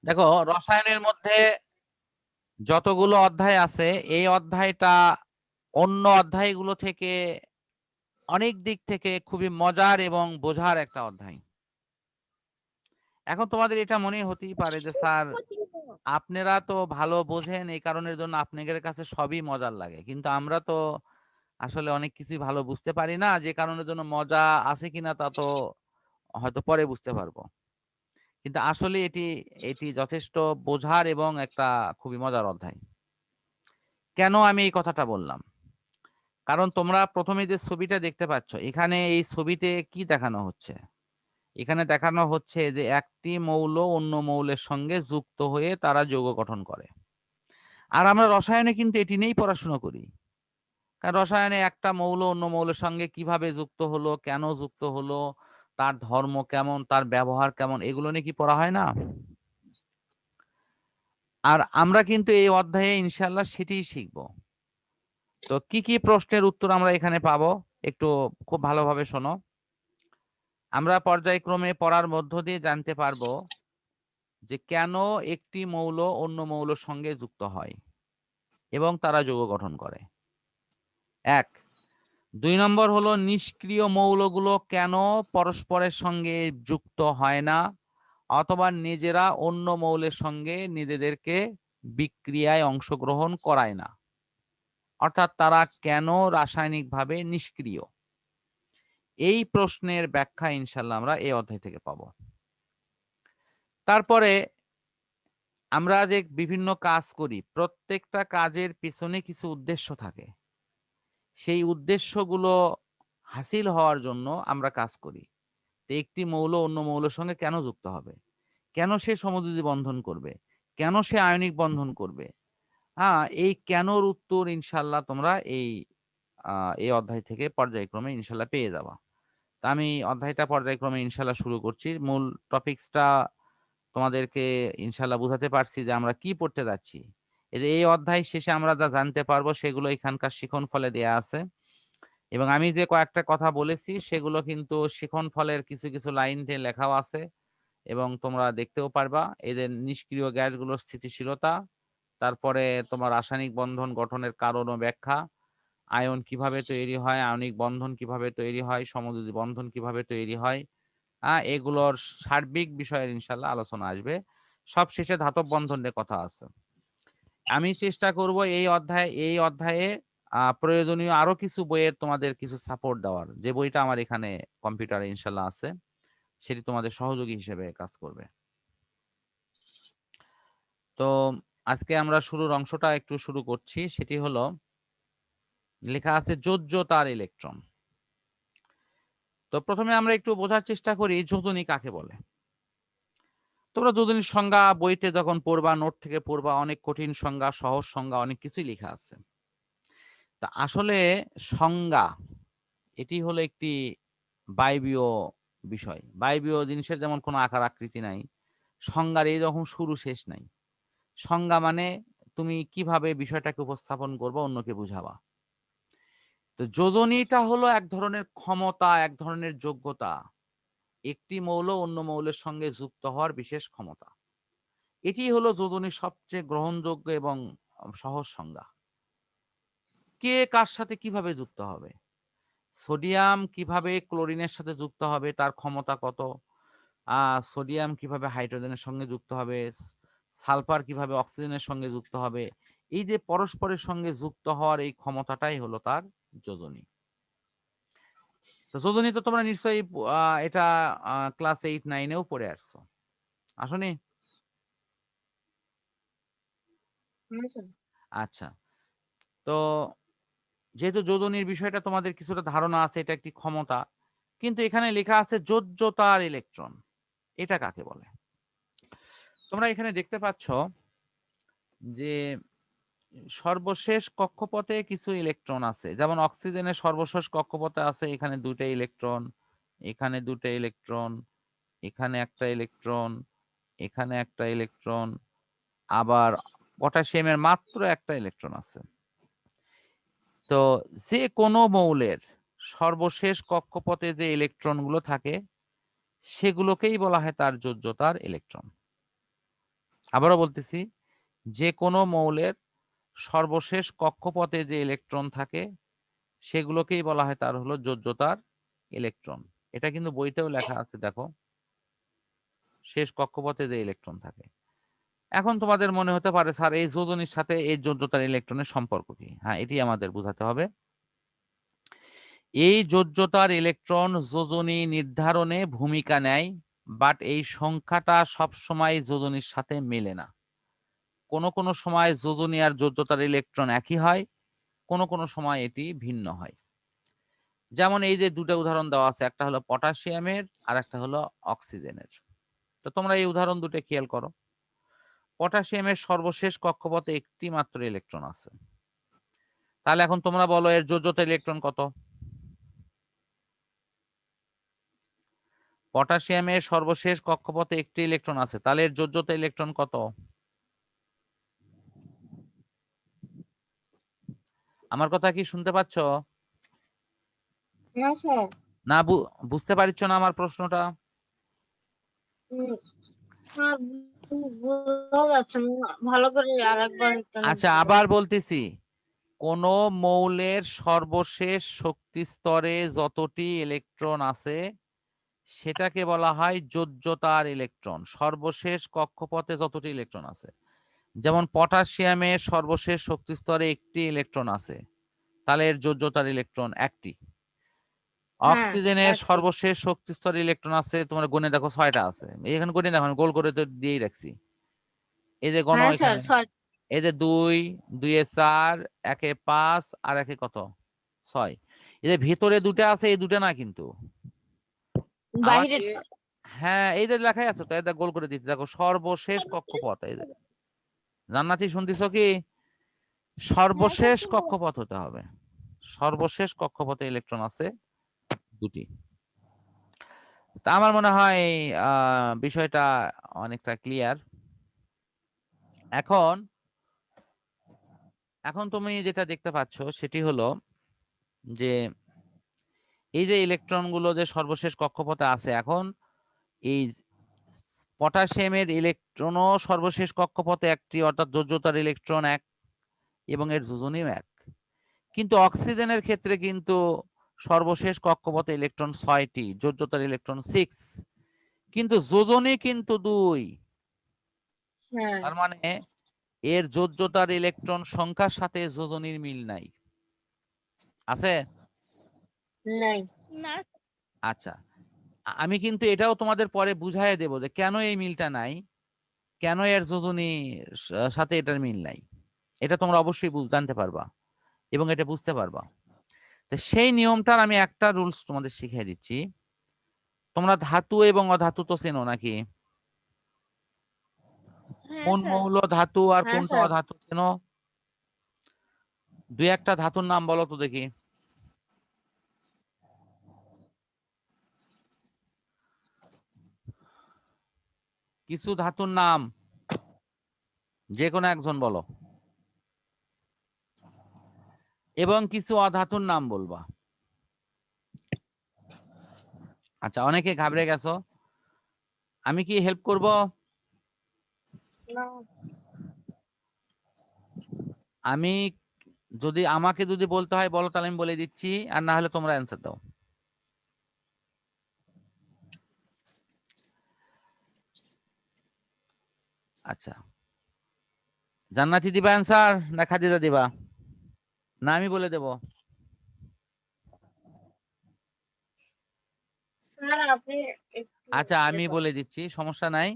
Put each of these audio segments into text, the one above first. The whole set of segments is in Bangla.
দেখো, রসায়নের মধ্যে যতগুলো অধ্যায় আছে এই অধ্যায়টা অন্য অধ্যায়গুলো থেকে অনেক দিক থেকে খুবই মজার এবং বোঝার একটা অধ্যায়। এখন তোমাদের এটা মনে হতেই পারে যে স্যার আপনারা তো ভালো বোঝেন, এই কারণের জন্য আপনাদের কাছে সবই মজার লাগে, কিন্তু আমরা তো আসলে অনেক কিছুই ভালো বুঝতে পারি না, যে কারণের জন্য মজা আছে কিনা তা তো হয়তো পরে বুঝতে পারবো। কিন্তু আসলে এটি এটি যথেষ্ট বোঝার এবং একটা খুবই মজার অধ্যায়। কেন আমি এই কথাটা বললাম? কারণ তোমরা প্রথমে যে ছবিটা দেখতে পাচ্ছ, এখানে এই ছবিতে কি দেখানো হচ্ছে? এখানে দেখানো হচ্ছে যে একটি মৌল অন্য মৌলের সঙ্গে যুক্ত হয়ে তারা যৌগ গঠন করে। আর আমরা রসায়নে কিন্তু এটি নিয়েই পড়াশোনা করি। কারণ রসায়নে একটা মৌল অন্য মৌলের সঙ্গে কিভাবে যুক্ত হলো, কেন যুক্ত হলো, তার ধর্ম কেমন, তার ব্যবহার কেমন, এগুলো নিয়ে কি পড়া হয় না? আর আমরা কিন্তু এই অধ্যায়ে ইনশাল্লাহ সেটিই শিখব। তো কি কি প্রশ্নের উত্তর আমরা এখানে পাবো, একটু খুব ভালোভাবে শোনো। আমরা পর্যায়ক্রমে পড়ার মধ্য দিয়ে জানতে পারবো যে কেন একটি মৌল অন্য মৌলের সঙ্গে যুক্ত হয় এবং তারা যৌগ গঠন করে। এক। ২ নম্বর হলো নিষ্ক্রিয় মৌলগুলো কেন পরস্পরের সঙ্গে যুক্ত হয় না অথবা নিজেরা অন্য মৌলের সঙ্গে নিজেদেরকে বিক্রিয়ায় অংশগ্রহণ করায় না, অর্থাৎ তারা কেন রাসায়নিকভাবে নিষ্ক্রিয়। এই প্রশ্নের ব্যাখ্যা ইনশাল্লাহ আমরা এই অধ্যায় থেকে পাবো। তারপরে আমরা যে বিভিন্ন কাজ করি, প্রত্যেকটা কাজের পিছনে কিছু উদ্দেশ্য থাকে। সেই উদ্দেশ্যগুলো হাসিল হওয়ার জন্য আমরা কাজ করি। তো একটি মৌল অন্য মৌলের সঙ্গে কেন যুক্ত হবে, কেন সে সমযোজী বন্ধন করবে, কেন সে আয়নিক বন্ধন করবে, হ্যাঁ, এই কেনর উত্তর ইনশাল্লাহ তোমরা এই অধ্যায় থেকে পর্যায়ক্রমে ইনশাল্লাহ পেয়ে যাবা। তা আমি অধ্যায়টা পর্যায়ক্রমে ইনশাল্লাহ শুরু করছি। মূল টপিকসটা তোমাদেরকে ইনশাল্লাহ বুঝাতে পারছি যে আমরা কি পড়তে যাচ্ছি। এই যে এই অধ্যায় শেষে আমরা যা জানতে পারবো সেগুলো এখানকার শিখন ফলে দেয়া আছে, এবং আমি যে কয়েকটা কথা বলেছি সেগুলো কিন্তু শিখন ফলের কিছু কিছু লাইনে লেখাও আছে, এবং তোমরা দেখতেও পারবা। এদের নিষ্ক্রিয় গ্যাসগুলোর স্থিতিশীলতা, তারপরে তোমার রাসায়নিক বন্ধন গঠনের কারণ ও ব্যাখ্যা, আয়ন কিভাবে তৈরি হয়, আয়নিক বন্ধন কিভাবে তৈরি হয়, সমযোজী বন্ধন কিভাবে তৈরি হয়, এগুলোর সার্বিক বিষয়ের ইনশাল্লাহ আলোচনা আসবে। সব শেষে ধাতব বন্ধন নিয়ে কথা আছে। আমি চেষ্টা করব এই অধ্যায়ে প্রয়োজনীয় আরো কিছু বইয়ের তোমাদের কিছু সাপোর্ট দেওয়ার, যে বইটা আমার এখানে কম্পিউটারে ইনশাল্লাহ আছে, সেটি তোমাদের সহযোগী হিসেবে কাজ করবে। তো আজকে আমরা শুরুর অংশটা একটু শুরু করছি, সেটি হলো লেখা আছে যোজ্যতার ইলেকট্রন। তো প্রথমে আমরা একটু বোঝার চেষ্টা করি যোজনী কাকে বলে। তোমরা যোজনীর সংজ্ঞা বইতে যখন পড়বা, নোট থেকে পড়বা, অনেক কঠিন সংজ্ঞা, সহজ সংজ্ঞা, অনেক কিছুই লেখা আছে। তা আসলে সংজ্ঞা এটি হলো একটি বায়বীয় বিষয়। বায়বীয় জিনিসের যেমন কোনো আকার আকৃতি নাই, সংজ্ঞার এই রকম শুরু শেষ নাই। সংজ্ঞা মানে তুমি কিভাবে বিষয়টাকে উপস্থাপন করবা, অন্যকে বুঝাবা। তো যোজনীটা হলো এক ধরনের ক্ষমতা, এক ধরনের যোগ্যতা, একটি মৌল অন্য মৌলের সঙ্গে যুক্ত হওয়ার বিশেষ ক্ষমতা। এটি হলো যোজনীর সবচেয়ে গ্রহণযোগ্য এবং সহজ সংজ্ঞা। কে কার সাথে কিভাবে যুক্ত হবে, সোডিয়াম কিভাবে ক্লোরিনের সাথে যুক্ত হবে, তার ক্ষমতা কত, সোডিয়াম কিভাবে হাইড্রোজেনের সঙ্গে যুক্ত হবে, সালফার কিভাবে অক্সিজেনের সঙ্গে যুক্ত হবে, এই যে পরস্পরের সঙ্গে যুক্ত হওয়ার এই ক্ষমতাটাই হলো তার যোজনী। তো যোজনী তো তোমরা নিশ্চয়ই এটা ক্লাস 8-9-এও পড়ে আসছো, আসনি? আচ্ছা। তো যেহেতু যোজনীর বিষয়টা তোমাদের কিছুটা ধারণা আছে, এটা একটি ক্ষমতা, কিন্তু এখানে লেখা আছে যোজ্যতার ইলেকট্রন, এটা কাকে বলে? তোমরা এখানে দেখতে পাচ্ছ যে সর্বশেষ কক্ষপথে কিছু ইলেকট্রন আছে, যেমন অক্সিজেনের সর্বশেষ কক্ষপথে আছে এখানে 2টা ইলেকট্রন, এখানে 2টা ইলেকট্রন, এখানে একটা ইলেকট্রন, এখানে একটা ইলেকট্রন, আবার পটাশিয়ামের মাত্র একটা ইলেকট্রন আছে। তো যে কোনো মৌলের সর্বশেষ কক্ষপথে যে ইলেকট্রনগুলো থাকে সেগুলোকেই বলা হয় তার যোজ্যতার ইলেকট্রন। আবারও বলতেছি, যে কোনো মৌলের সর্বশেষ কক্ষপথে যে ইলেকট্রন থাকে সেগুলোকেই বলা হয় তার হলো যোজ্যতার ইলেকট্রন। এটা কিন্তু বইতেও লেখা আছে, দেখো, শেষ কক্ষপথে যে ইলেকট্রন থাকে। এখন তোমাদের মনে হতে পারে, স্যার এই যোজনীর সাথে এই যোজ্যতার ইলেকট্রনের সম্পর্ক কি? হ্যাঁ, এটি আমাদের বোঝাতে হবে। এই যোজ্যতার ইলেকট্রন যোজনী নির্ধারণে ভূমিকা নেয়, বাট এই সংখ্যাটা সবসময় যোজনীর সাথে মেলে না। কোনো কোনো সময় যোজনী আর যোজ্যতার ইলেকট্রন একই হয়, কোনো কোনো সময় এটি ভিন্ন হয়। যেমন এই যে দুটো উদাহরণ দেওয়া আছে, একটা হলো পটাশিয়ামের আর একটা হলো অক্সিজেনের। তো তোমরা এই উদাহরণ দুটো খেয়াল করো। পটাশিয়ামের সর্বশেষ কক্ষপথে একটি মাত্র ইলেকট্রন আছে। তাহলে এখন তোমরা বলো এর যোজ্যতা ইলেকট্রন কত? পটাশিয়ামের সর্বশেষ কক্ষপথে একটি ইলেকট্রন আছে, তাহলে এর যোজ্যতা ইলেকট্রন কত? আমার কথা কি শুনতে পাচ্ছ? না স্যার, না, বুঝতে পারছো না আমার প্রশ্নটা? স্যার বোঝা যাচ্ছে না ভালো করে, আরেকবার একটু আচ্ছা, আবার বলতেছি, কোন মৌলের সর্বশেষ শক্তি স্তরে যতটি ইলেকট্রন আছে সেটাকে বলা হয় যোজ্যতার ইলেকট্রন। সর্বশেষ কক্ষপথে যতটি ইলেকট্রন আছে, যেমন পটাশিয়ামের সর্বশেষ শক্তি স্তরে একটি ইলেকট্রন আছে, তাহলে এর যোজ্যতার ইলেকট্রন একটি। হ্যাঁ অক্সিজেনের একটি। সর্বশেষ শক্তি স্তরে ইলেকট্রন আছে, তোমরা গুণে দেখো 6টা আছে। এখানে গুণে দেখো, আমি গোল করে তো দিয়েই রাখছি। এই যে গণ হ্যাঁ স্যার এখানে, 6। এই যে 2, 2 এ 4, 1 এ 5 আর 1 এ কত? 6। এই যে ভিতরে দুটো আছে, এই দুটো না কিন্তু। আমাকে, বাহিরেরটা। হ্যাঁ, এই যে লেখাই আছে তো, এটা গোল করে দিতে দেখো, সর্বশেষ কক্ষপথ। এই যে জান্নাতি শুনতেছো কি? সর্বশেষ কক্ষপথ হতে হবে। সর্বশেষ কক্ষপথে ইলেকট্রন আছে দুটি। তা আমার মনে হয় বিষয়টা অনেকটা ক্লিয়ার। এখন এখন তুমি যেটা দেখতে পাচ্ছ সেটি হলো যে এই যে ইলেকট্রন গুলো যে সর্বশেষ কক্ষপথে আছে, এখন এই পটাশিয়ামের ইলেকট্রনও সর্বশেষ কক্ষপথে একটি, অর্থাৎ যোজ্যতার ইলেকট্রন এক এবং এর যোজনীও এক। কিন্তু অক্সিজেনের ক্ষেত্রে কিন্তু সর্বশেষ কক্ষপথে ইলেকট্রন 6টি, যোজ্যতার ইলেকট্রন 6, কিন্তু যোজনী কিন্তু 2। হ্যাঁ তার মানে এর যোজ্যতার ইলেকট্রন সংখ্যার সাথে যোজনীর মিল নাই। আছে? নাই। আচ্ছা, আমি কিন্তু এটাও তোমাদের পরে বুঝাইয়া দেব যে কেন এই মিলটা নাই, কেন এর যোজনীর সাথে এটার মিল নাই। এটা তোমরা অবশ্যই জানতে পারবা এবং এটা বুঝতে পারবা। তো সেই নিয়মটার আমি একটা রুলস তোমাদের শিখিয়ে দিচ্ছি। তোমরা ধাতু এবং অধাতু তো চেনো নাকি? কোন মৌল ধাতু আর হ্যাঁ কোনটা স্যার। অধাতু চেনো? দুই একটা ধাতুর নাম বলো তো দেখি। কিছু ধাতুর নাম যে কোনো একজন বলো, এবং কিছু অধাতুর নাম বলবা। আচ্ছা, অনেকে ঘাবড়ে গেছো, আমি কি হেল্প করব? না। আমি যদি, আমাকে যদি বলতে হয় বলো, তাহলে আমি বলে দিচ্ছি, আর না হলে তোমরা অ্যান্সার দাও। আচ্ছা, জান্নাতি দিবা অ্যান্সার না খাদিজা দিবা? না আমি বলে দেব? স্যার আপনি একটু আচ্ছা, ইয়ে আমি করেন। বলে দিচ্ছি, সমস্যা নাই।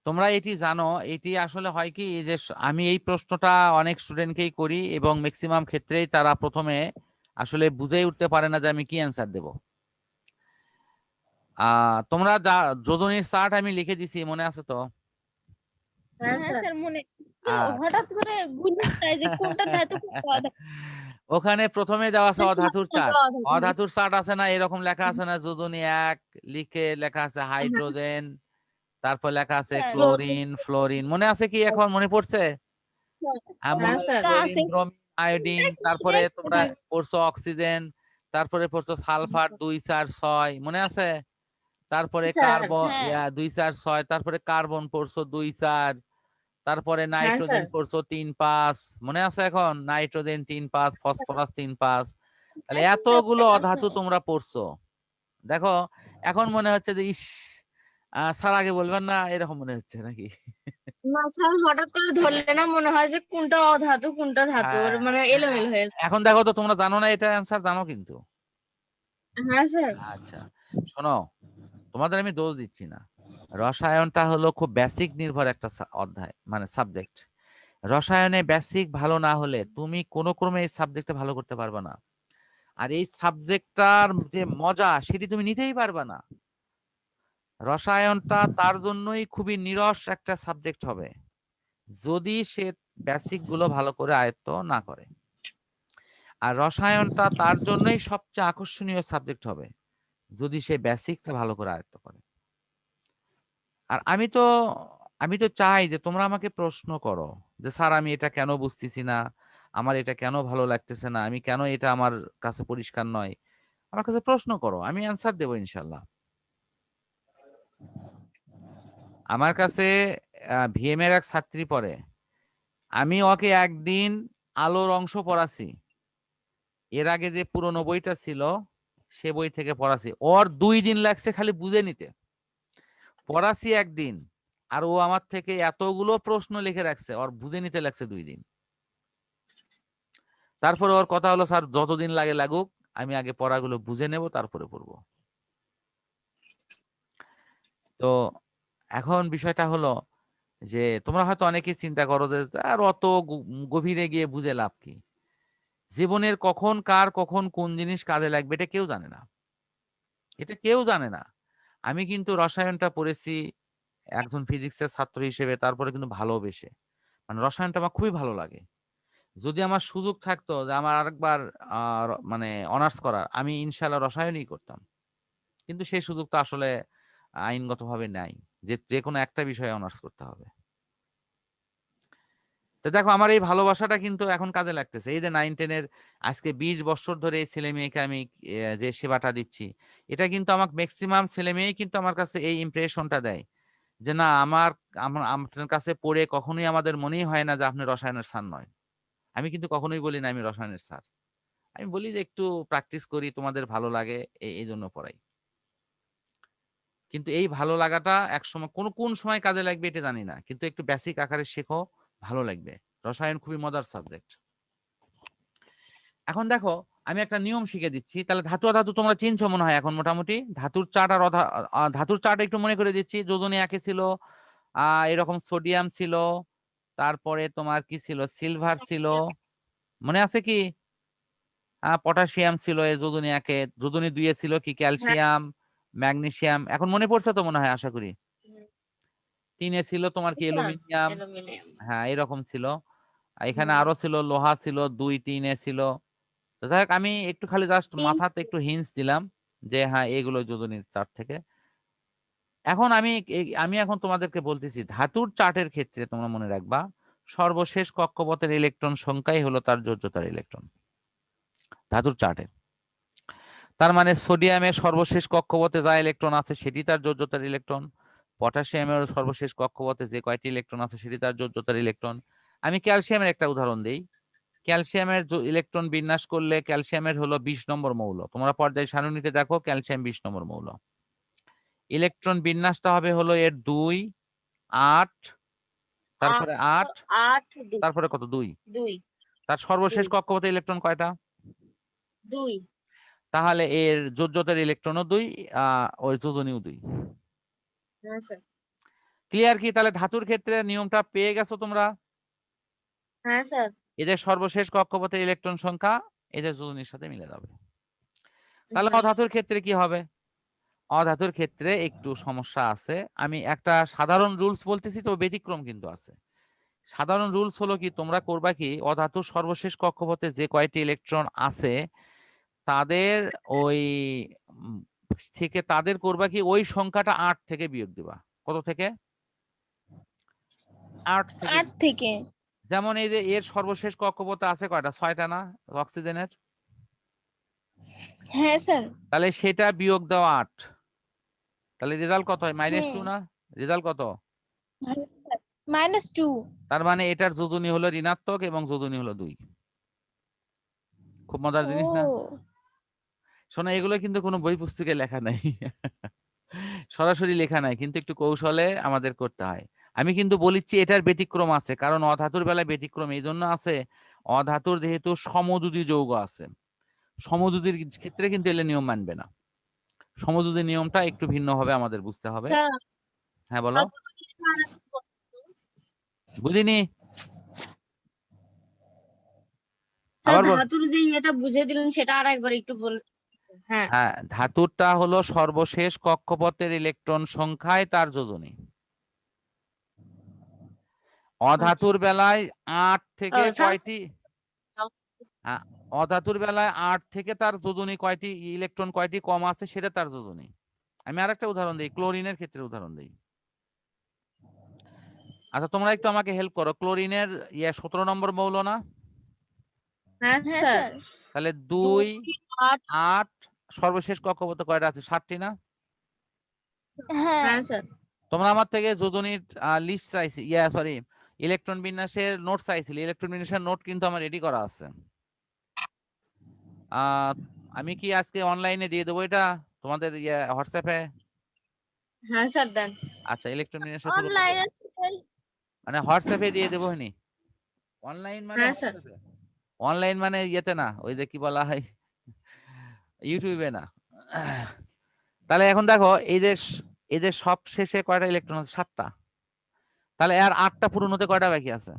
তোমরা এটি জানো, এটি আসলে হয় কি, এই যে আমি এই প্রশ্নটা অনেক স্টুডেন্টকেই করি এবং ম্যাক্সিমাম ক্ষেত্রেই তারা প্রথমে আসলে বুঝেই উঠতে পারে না যে আমি কি অ্যান্সার দেব। তোমরা যা যোজনীর চার্ট আমি লিখে দিছি, মনে আছে তো? হ্যাঁ স্যার। মনে আর হঠাৎ করে গুলিয়ে যায় যে কোনটা ধাতু কোনটা অধাতু। ওখানে প্রথমে দেওয়া আছে অধাতুর চার্ট। অধাতু। অধাতুর চার্ট আছে না, এরকম লেখা আছে না, যোজনী এক লিখে লেখা আছে হাইড্রোজেন, তারপর লেখা আছে হ্যাঁ। Chlorine, fluorine. মনে আছে কি, এখন মনে পড়ছে? হ্যাঁ ammonia, sir. Chlorine, bromine, iodine, তারপরে তোমরা পড়ছো অক্সিজেন, তারপরে পড়ছো সালফার 2, 4, 6, মনে আছে? তারপরে স্যার। কার্বন, হ্যাঁ। 2, 4, 6, তারপরে কার্বন পড়ছো 2, 4, তারপরে হ্যাঁ নাইট্রোজেন স্যার। পড়ছো 3-5, মনে আছে এখন? Nitrogen 3-5, phosphorus 3-5। তাহলে এতগুলো অধাতু তোমরা পড়ছো। দেখো এখন মনে হচ্ছে যে ইস, স্যার আগে বলবেন না, এরকম মনে হচ্ছে নাকি? না স্যার, হঠাৎ করে ধরলে না মনে হয় যে কোনটা অধাতু কোনটা ধাতু, ওর হ্যাঁ, মানে এলোমেলো হয়ে যায়। এখন দেখো তো তোমরা জানো না, এটা অ্যান্সার জানো কিন্তু। হ্যাঁ স্যার। আচ্ছা শোনো, তোমাদের আমি দোষ দিচ্ছি না। রসায়নটা হলো খুব বেসিক নির্ভর একটা অধ্যায়, মানে সাবজেক্ট। রসায়নে বেসিক ভালো না হলে তুমি কোনো ক্রমে এই সাবজেক্টে ভালো করতে পারবে না। আর এই সাবজেক্টটার যে মজা সেটি তুমি নিতেই পারবে না। রসায়নটা তার জন্যই খুবই নিরস একটা সাবজেক্ট হবে যদি সে বেসিক গুলো ভালো করে আয়ত্ত না করে। আর রসায়নটা তার জন্যই সবচেয়ে আকর্ষণীয় সাবজেক্ট হবে যদি সে বেসিকটা ভালো করে আয়ত্ত করে। আর আমি তো চাই যে তোমরা আমাকে প্রশ্ন করো যে স্যার আমি এটা কেন বুঝতেছি না, আমার এটা কেন ভালো লাগতেছে না, আমি কেন এটা আমার কাছে পরিষ্কার নয়। আমার কাছে প্রশ্ন করো, আমি অ্যান্সার দেবো ইনশাল্লাহ। আমার কাছে ভিএম এর এক ছাত্রী পড়ে, আমি ওকে একদিন আলোর অংশ পড়াছি, এর আগে যে পুরোনো বইটা ছিল সে বই থেকে পড়াছি, ওর 2 দিন লাগছে খালি বুঝে নিতে। পড়াছি একদিন, আর ও আমার থেকে এতগুলো প্রশ্ন লিখে রাখছে, ওর বুঝে নিতে লাগছে 2 দিন। তারপরে ওর কথা হলো স্যার যতদিন লাগে লাগুক, আমি আগে পড়াগুলো বুঝে নেব তারপরে পড়বো। তো এখন বিষয়টা হলো যে তোমরা হয়তো অনেকেই চিন্তা করো যে আর অত গভীরে গিয়ে বুঝে লাভ কি। জীবনের কখন কার কখন কোন জিনিস কাজে লাগবে এটা কেউ জানে না, এটা কেউ জানে না। আমি কিন্তু রসায়নটা পড়েছি একজন ফিজিক্সের ছাত্র হিসেবে, তারপরে কিন্তু ভালোবেসে, মানে রসায়নটা আমার খুবই ভালো লাগে। যদি আমার সুযোগ থাকতো যে আমার আরেকবার মানে অনার্স করার, আমি ইনশাল্লাহ রসায়নই করতাম। কিন্তু সেই সুযোগটা আসলে আইনগতভাবে নাই যে যে কোনো একটা বিষয়ে অনার্স করতে হবে। তো দেখো আমার এই ভালোবাসাটা কিন্তু এখন কাজে লাগতেছে। এই যে 9-10-এর আজকে 20 বছর ধরে এই ছেলে মেয়েকে আমি যে সেবাটা দিচ্ছি, এটা কিন্তু আমার ম্যাক্সিমাম ছেলে মেয়েই কিন্তু আমার কাছে এই ইমপ্রেশনটা দেয় যে না আপনার কাছে পড়ে কখনোই আমাদের মনেই হয় না যে আপনি রসায়নের স্যার নয়। আমি কিন্তু কখনোই বলি না আমি রসায়নের স্যার, আমি বলি যে একটু প্র্যাকটিস করি, তোমাদের ভালো লাগে এই জন্য পড়াই। কিন্তু এই ভালো লাগাটা একসময় কোন সময় কাজে লাগবে এটা জানি না, কিন্তু একটু বেসিক আকারে শেখো, ভালো লাগবে। রসায়ন খুবই মজার সাবজেক্ট। এখন দেখো আমি একটা নিয়ম শিখে দিচ্ছি, তাহলে ধাতু অধাতু তোমরা চিনছো মনে হয় এখন মোটামুটি। ধাতুর চার্ট আর ধাতুর চার্ট একটু মনে করে দিচ্ছি। যোজনী একে ছিল এরকম সোডিয়াম ছিল, তারপরে তোমার কি ছিল, সিলভার ছিল, মনে আছে কি? পটাশিয়াম ছিল এই যোজনী একে। যোজনী 2-এ ছিল কি, হ্যাঁ। ক্যালসিয়াম, ম্যাগনেসিয়াম, এখন মনে পড়ছে তো মনে হয়, আশা করি। 3-এ ছিল তোমার কি, স্যার, অ্যালুমিনিয়াম। অ্যালুমিনিয়াম। হ্যাঁ এরকম ছিল। এখানে হুম। আরো ছিল, লোহা ছিল 2-3-এ ছিল। তো যাই হোক, আমি একটু খালি জাস্ট তিন। মাথাতে একটু হিন্টস দিলাম যে হ্যাঁ এগুলো যোজনীর চার্ট থেকে। এখন আমি এখন তোমাদেরকে বলতেছি ধাতুর চার্টের ক্ষেত্রে তোমরা মনে রাখবা সর্বশেষ কক্ষপথের ইলেকট্রন সংখ্যাই হলো তার যোজ্যতার ইলেকট্রন ধাতুর চার্টে। তার মানে সোডিয়ামের সর্বশেষ কক্ষপথে যা ইলেকট্রন আছে সেটি তার যোজ্যতার ইলেকট্রন। পটাশিয়ামের সর্বশেষ কক্ষপথে যে কয়টি ইলেকট্রন আছে সেটি তার যোজ্যতার ইলেকট্রন। আমি ক্যালসিয়ামের একটা উদাহরণ দিই। ক্যালসিয়ামের ইলেকট্রন বিন্যাস করলে ক্যালসিয়ামের হলো 20 নম্বর মৌল। তোমরা পর্যায় সারণীতে দেখো ক্যালসিয়াম 20 নম্বর মৌল। ইলেকট্রন বিন্যাসটা হবে হলো এর 2, 8, তারপরে 8, 8, তারপরে কত, 2। 2, তার সর্বশেষ 2, কক্ষপথে ইলেকট্রন কয়টা? 2। তাহলে এর যোজ্যতার ইলেকট্রনও 2, ওই যোজনীও 2। হ্যাঁ স্যার। ক্লিয়ার কি? তাহলে ধাতুর ক্ষেত্রে নিয়মটা পেয়ে গেছো তোমরা। হ্যাঁ স্যার। এদের সর্বশেষ কক্ষপথের ইলেকট্রন সংখ্যা এদের যোজনীর সাথে মিলে যাবে। তাহলে হ্যাঁ। অধাতুর ক্ষেত্রে কি হবে? অধাতুর ক্ষেত্রে একটু সমস্যা আছে। আমি একটা সাধারণ রুলস বলতেছি, তো ব্যতিক্রম কিন্তু আছে। সাধারণ রুলস হলো কি, তোমরা করবা কি, অধাতুর সর্বশেষ কক্ষপথে যে কয়টি ইলেকট্রন আছে তাদের ওই উম, থেকে তাদের করবা কি ওই সংখ্যাটা 8 থেকে বিয়োগ দিবা। কত থেকে? 8 থেকে। 8 থেকে। যেমন এই যে এর সর্বশেষ কক্ষপথে আছে কয়টা, 6টা না অক্সিজেনের? হ্যাঁ স্যার। তাহলে সেটা বিয়োগ দাও 8। তাহলে রেজাল্ট কত হয়, হুম। -2 না? রেজাল্ট কত? -2। তার মানে এটার যোজনী হলো ঋণাত্মক এবং যোজনী হলো 2। খুব মজার জিনিস না? ও শোনো, এগুলো কিন্তু কোনো বই পুস্তকে লেখা নাই। সরাসরি লেখা নাই, কিন্তু একটু কৌশলে আমাদের করতে হয়। আমি কিন্তু বলিচ্ছি এটার ব্যতিক্রম আছে, কারণ অধাতুর বেলায় ব্যতিক্রম এই জন্য আছে, অধাতুর যেহেতু সমযোজী যৌগ আছে, সমযোজীর ক্ষেত্রে কিন্তু এলে নিয়ম মানবে না। সমযোজী নিয়মটা একটু ভিন্ন হবে, আমাদের বুঝতে হবে। স্যার হ্যাঁ বলো, বুঝিনি, স্যার আবার বল। ধাতুর যে এটা বুঝিয়ে দিলেন সেটা আর একবার একটু বল। হ্যাঁ হ্যাঁ, ধাতুরটা হলো সর্বশেষ কক্ষপথের ইলেকট্রন সংখ্যায় তার যোজনী। অধাতুর বেলায় 8 থেকে স্যার কয়টি? হ্যাঁ, অধাতুর বেলায় 8 থেকে তার যোজনী কয়টি, ইলেকট্রন কয়টি কম আছে সেটা তার যোজনী। আমি আরেকটা উদাহরণ দিই, ক্লোরিনের ক্ষেত্রে উদাহরণ দিই। আচ্ছা, তোমরা একটু আমাকে হেল্প করো। ক্লোরিনের 17 নম্বর মৌল না? হ্যাঁ হ্যাঁ স্যার স্যার। তাহলে 2, 8 8, সর্বশেষ কক্ষপথে কয়টা আছে? 7টি না? হ্যাঁ হ্যাঁ স্যার তোমরা আমার থেকে যোজনীর লিস্ট চাইছি, সরি, ইলেকট্রন বিন্যাসের নোট চাইছিলে। ইলেকট্রন বিন্যাসের নোট কিন্তু আমার রেডি করা আছে। আহ আমি কি আজকে অনলাইনে দিয়ে দেবো এটা তোমাদের হোয়াটসঅ্যাপে? হ্যাঁ স্যার দেন। আচ্ছা, ইলেকট্রন বিন্যাসের পুরো অনলাইনে মানে হোয়াটসঅ্যাপে দিয়ে দেবো হয়নি? অনলাইন মানে হ্যাঁ স্যার হোয়াটসঅ্যাপে, অনলাইন মানে ইয়েতে না, ওই যে কি বলা হয়, ইউটিউবে না। তাহলে এখন দেখো, এই যে সব শেষে কয়টা ইলেকট্রন আছে? 7টা। তাহলে আর 8টা পূরণ হতে কয়টা বাকি আছে?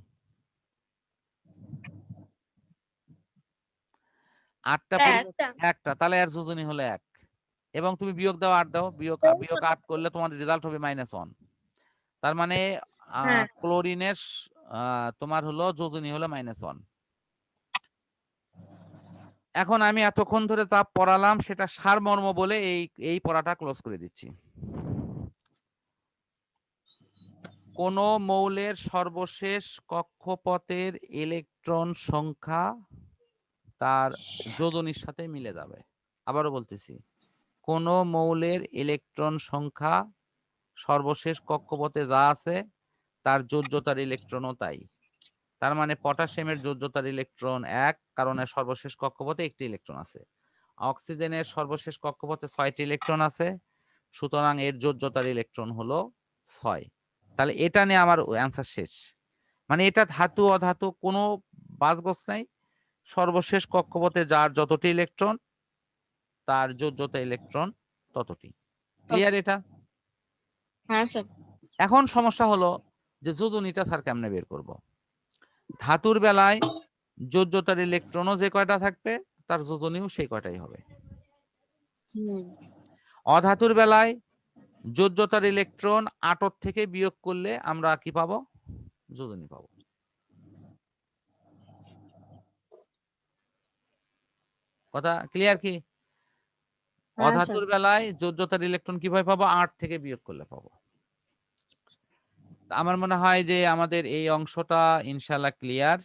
8টা পূরণ একটা। একটা। তাহলে আর যোজনী হলো 1। এবং তুমি বিয়োগ দাও, 8 দাও, বিয়োগ বিয়োগ 8 করলে তোমার রেজাল্ট হবে -1। তার মানে হ্যাঁ ক্লোরিনের তোমার হলো যোজনী হলো -1। এখন আমি এতক্ষণ ধরে যা পড়ালাম সেটা সারমর্ম বলে এই পড়াটা ক্লোজ করে দিচ্ছি। কোন মৌলের সর্বশেষ কক্ষপথের ইলেকট্রন সংখ্যা তার যোজনীর সাথে মিলে যাবে। আবারও বলতেছি, কোন মৌলের ইলেকট্রন সংখ্যা সর্বশেষ কক্ষপথে যা আছে তার যোজ্যতার ইলেকট্রনও তাই। তার মানে পটাশিয়ামের যোজ্যতার ইলেকট্রন 1, কারণ এর সর্বশেষ কক্ষপথে একটি ইলেকট্রন আছে। অক্সিজেনের সর্বশেষ কক্ষপথে 6টি ইলেকট্রন আছে, সুতরাং এর যোজ্যতার ইলেকট্রন হলো 6। তাহলে এটা নিয়ে আমার অ্যান্সার শেষ। মানে এটা ধাতু অধাতু কোনো বাজগস নাই, সর্বশেষ কক্ষপথে যার যতটি ইলেকট্রন তার যোজ্যতা ইলেকট্রন ততটি। ক্লিয়ার এটা? হ্যাঁ স্যার এখন সমস্যা হলো যে যোজনীটা স্যার কেমনে বের করব। ধাতুর বেলায় যোজ্যতার ইলেকট্রনও যে কয়টা থাকবে তার যোজনীও সেই কয়টাই হবে। হুম অধাতুর বেলায় যোজ্যতার ইলেকট্রন 8 থেকে বিয়োগ করলে আমরা কি পাবো? যোজনী পাবো। কথা ক্লিয়ার কি? হ্যাঁ স্যার অধাতুর বেলায় যোজ্যতার ইলেকট্রন কিভাবে পাবো? 8 থেকে বিয়োগ করলে পাবো। আমার মনে হয় যে আমাদের এই অংশটা ইনশাআল্লাহ ক্লিয়ার।